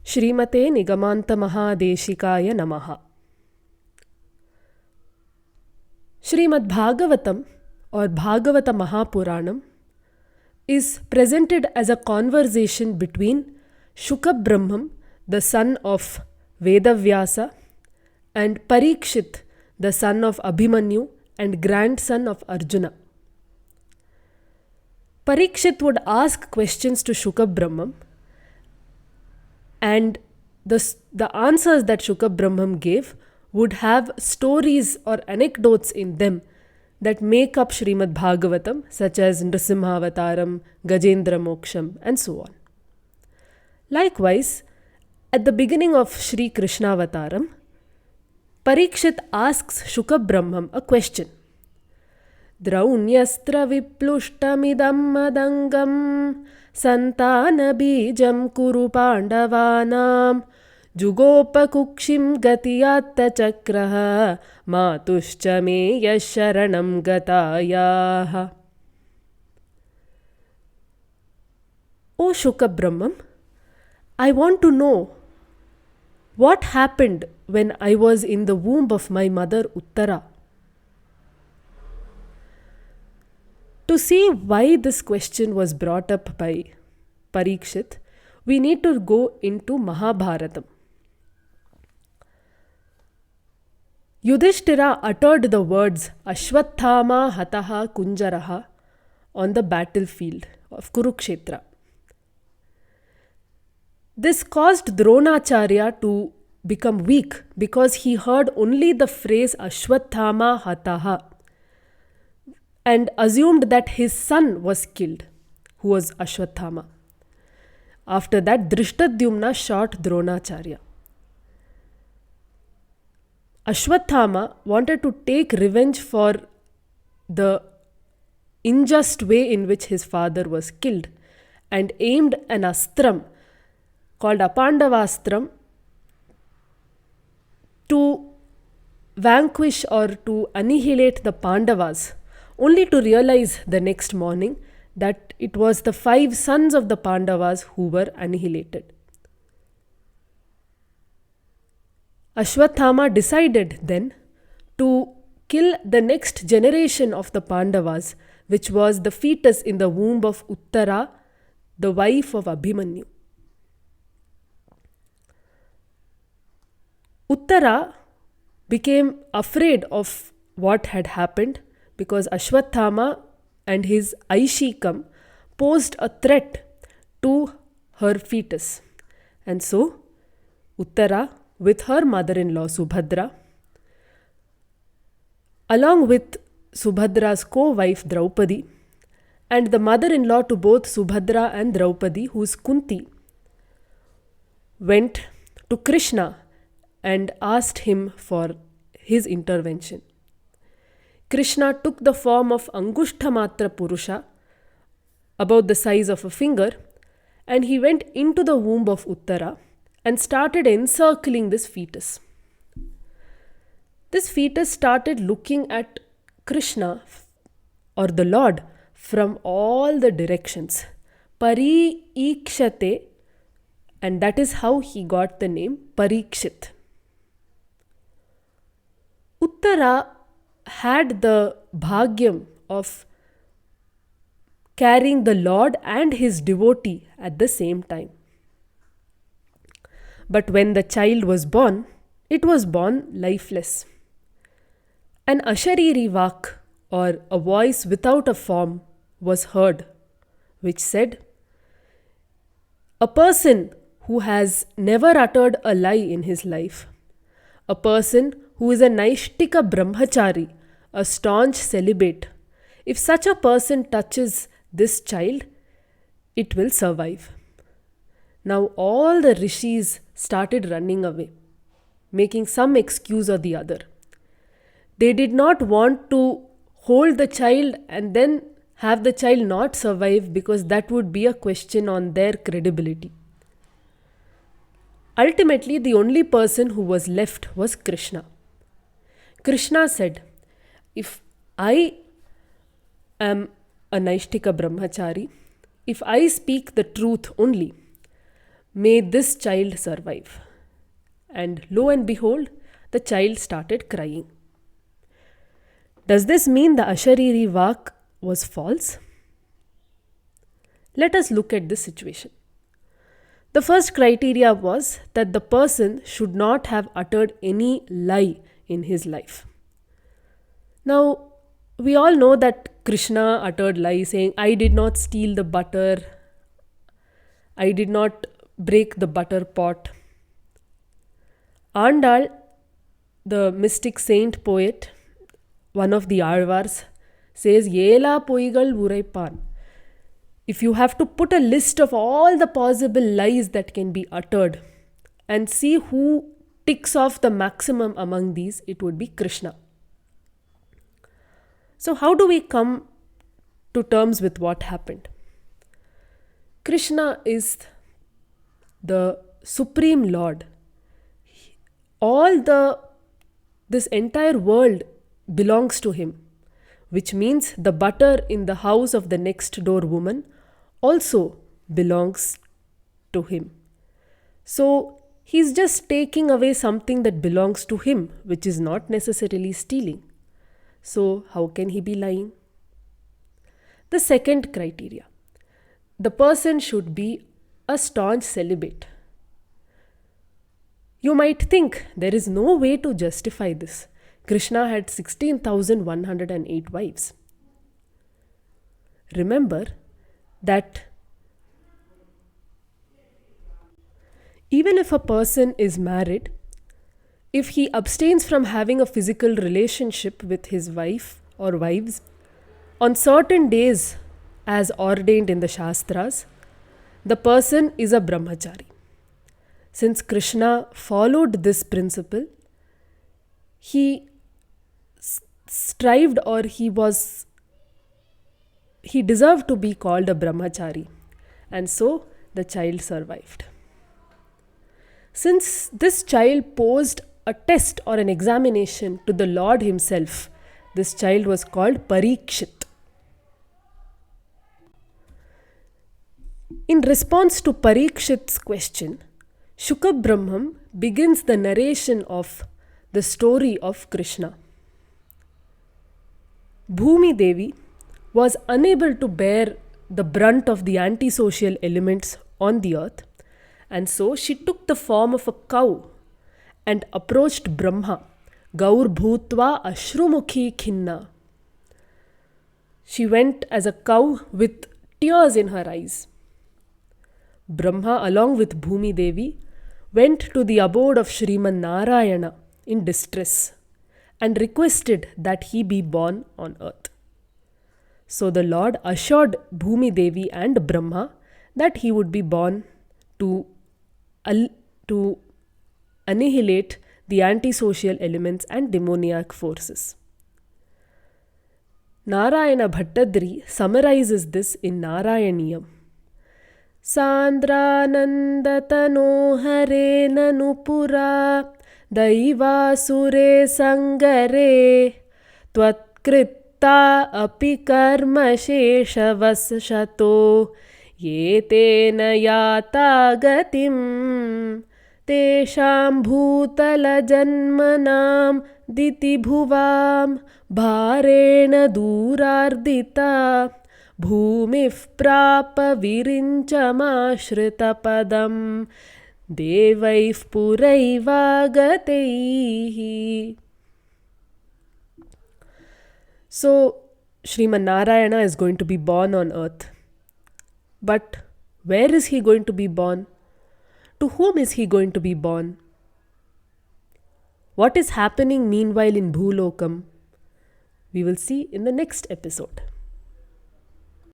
Srimate Nigamanta Mahadeshikaya Namaha. Srimad Bhagavatam or Bhagavata Mahapuranam is presented as a conversation between Shuka Brahmam, the son of Vedavyasa, and Parikshit, the son of Abhimanyu and grandson of Arjuna. Parikshit would ask questions to Shuka Brahmam, and the answers that Shuka Brahmam gave would have stories or anecdotes in them that make up Srimad Bhagavatam, such as Nrsimhavataram, Gajendra Moksham, and so on. Likewise, at the beginning of Sri Krishnavataram, Parikshit asks Shuka Brahmam a question. Draunyastra viplushtamidam madangam santana bijam kuru pandavanam jugopakukshim gatiyatta chakraha matushcha me yasharanam gatayaha. O Shuka Brahmam, I want to know what happened when I was in the womb of my mother Uttara. To see why this question was brought up by Parikshit, we need to go into Mahabharatam. Yudhishthira uttered the words Ashwathama Hataha Kunjaraha on the battlefield of Kurukshetra. This caused Dronacharya to become weak because he heard only the phrase Ashwathama Hataha and assumed that his son was killed, who was Ashwathama. After that, Drishtadyumna shot Dronacharya. Ashwathama wanted to take revenge for the unjust way in which his father was killed and aimed an astram called Apandavastram to vanquish or to annihilate the Pandavas, only to realize the next morning that it was the 5 sons of the Pandavas who were annihilated. Ashwathama decided then to kill the next generation of the Pandavas, which was the fetus in the womb of Uttara, the wife of Abhimanyu. Uttara became afraid of what had happened because Ashwathama and his Aishikam posed a threat to her fetus. And so, Uttara, with her mother-in-law Subhadra, along with Subhadra's co-wife Draupadi, and the mother-in-law to both Subhadra and Draupadi, who is Kunti, went to Krishna and asked him for his intervention. Krishna took the form of Angushtamatra Purusha, about the size of a finger, and he went into the womb of Uttara and started encircling this fetus. This fetus started looking at Krishna or the Lord from all the directions. Pari-ikshate, and that is how he got the name Parikshit. Uttara had the bhagyam of carrying the Lord and his devotee at the same time. But when the child was born, it was born lifeless. An ashariri vak, or a voice without a form, was heard, which said, a person who has never uttered a lie in his life, a person who is a Naishtika Brahmachari, a staunch celibate, if such a person touches this child, it will survive. Now all the rishis started running away, making some excuse or the other. They did not want to hold the child and then have the child not survive, because that would be a question on their credibility. Ultimately, the only person who was left was Krishna. Krishna said, if I am a Naishtika Brahmachari, if I speak the truth only, may this child survive. And lo and behold, the child started crying. Does this mean the Ashariri Vak was false? Let us look at this situation. The first criteria was that the person should not have uttered any lie in his life. Now, we all know that Krishna uttered lies saying, I did not steal the butter, I did not break the butter pot. Andal, the mystic saint poet, one of the Alvars, says, Yela poigal uraipan. If you have to put a list of all the possible lies that can be uttered and see who ticks off the maximum among these, it would be Krishna. So how do we come to terms with what happened? Krishna is the Supreme Lord. This entire world belongs to him, which means the butter in the house of the next door woman also belongs to him. So he's just taking away something that belongs to him, which is not necessarily stealing. So how can he be lying? The second criteria. The person should be a staunch celibate. You might think there is no way to justify this. Krishna had 16,108 wives. Remember that even if a person is married, if he abstains from having a physical relationship with his wife or wives on certain days as ordained in the Shastras, the person is a brahmachari. Since Krishna followed this principle, he strived or he deserved to be called a brahmachari, and so the child survived. Since this child posed a test or an examination to the Lord himself, this child was called Parikshit. In response to Parikshit's question, Shuka Brahman begins the narration of the story of Krishna. Bhoomidevi was unable to bear the brunt of the antisocial elements on the earth, and so she took the form of a cow and approached Brahma, Gaur Bhutva Ashrumukhi Khinna. She went as a cow with tears in her eyes. Brahma, along with Bhoomidevi, went to the abode of Sriman Narayana in distress and requested that he be born on earth. So the Lord assured Bhoomidevi and Brahma that he would be born to annihilate the antisocial elements and demoniac forces. Narayana Bhattathri summarizes this in Narayaneeyam. Sandranandatano hare nanupura daivasure sangare tvatkritta api karma sheshavashato yetena yata gatim tesham bhutala janmanam diti bhuvam bharena durardita bhumif prapa virinchamashrita padam devaif puraiva gataihi. So, Sriman Narayana is going to be born on earth. But where is he going to be born? To whom is he going to be born? What is happening meanwhile in Bhulokam? We will see in the next episode.